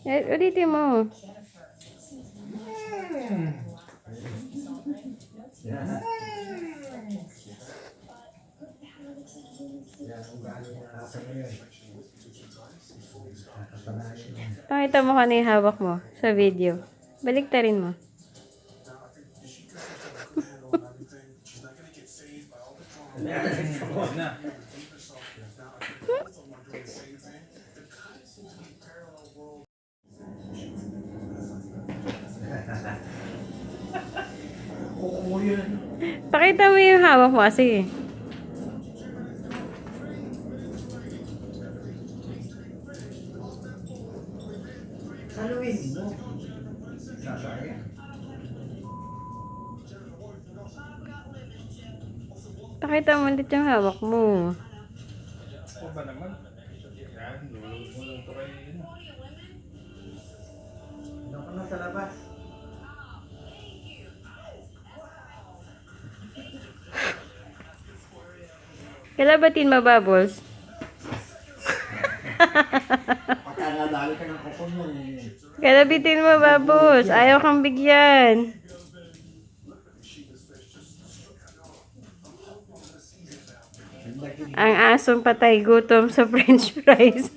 Ulitin mo. Pakita mo kung ano yung hawak mo sa video. Baliktarin mo. Pakita mo yung hawak mo kasi. Saluin mo. Sasaya. Pakita mo ulit yung hawak mo. Ako ba naman? Yan, lulong ko kayo yun. Doon ka na sa labas. Kalabatin mo, Bubbles. Pagka nadali ka ng kuko mo eh. Kalabitin mo, Bubbles. Ayaw kang bigyan. Ang asong patay gutom sa french fries.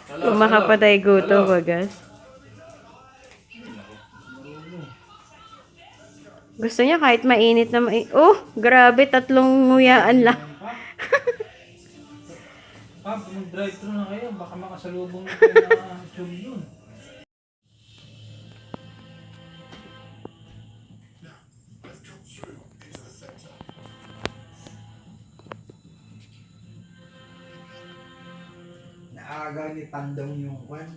Kung makapatay gutom, wagas. Gusto niya kahit mainit na Oh, grabe, 3 nguyaan lang. Pab, mag-drive-thru na kayo. Baka makasalubong nyo kayo na tube yun. Naagaw ni Pandong yung kwan.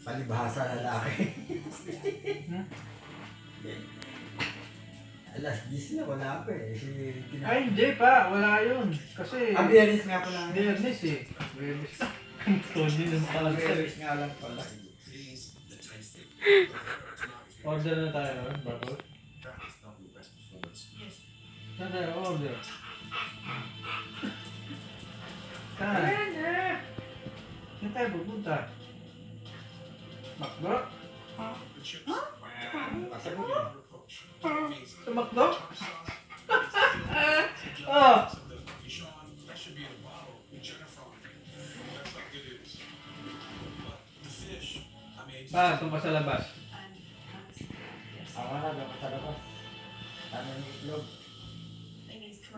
Palibhasa lalaki. Alas 10 na wala pa eh. Ay, hindi pa. Wala yun. Kasi... Biyernes nga pala. Biyernes eh. Biyernes. Hindi naman pala. Biyernes nga lang pala. Order na tayo, bago. Saan tayo order? Saan? Saan tayo pupunta? Makdo? Masagot. Sa Makdo? Oh! Pa, ito pa sa labas. Ako na, dapat sa labas. Ano yung itlog?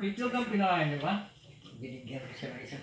Itlog ang pinakain, di ba? Binigyan ko siya ng isang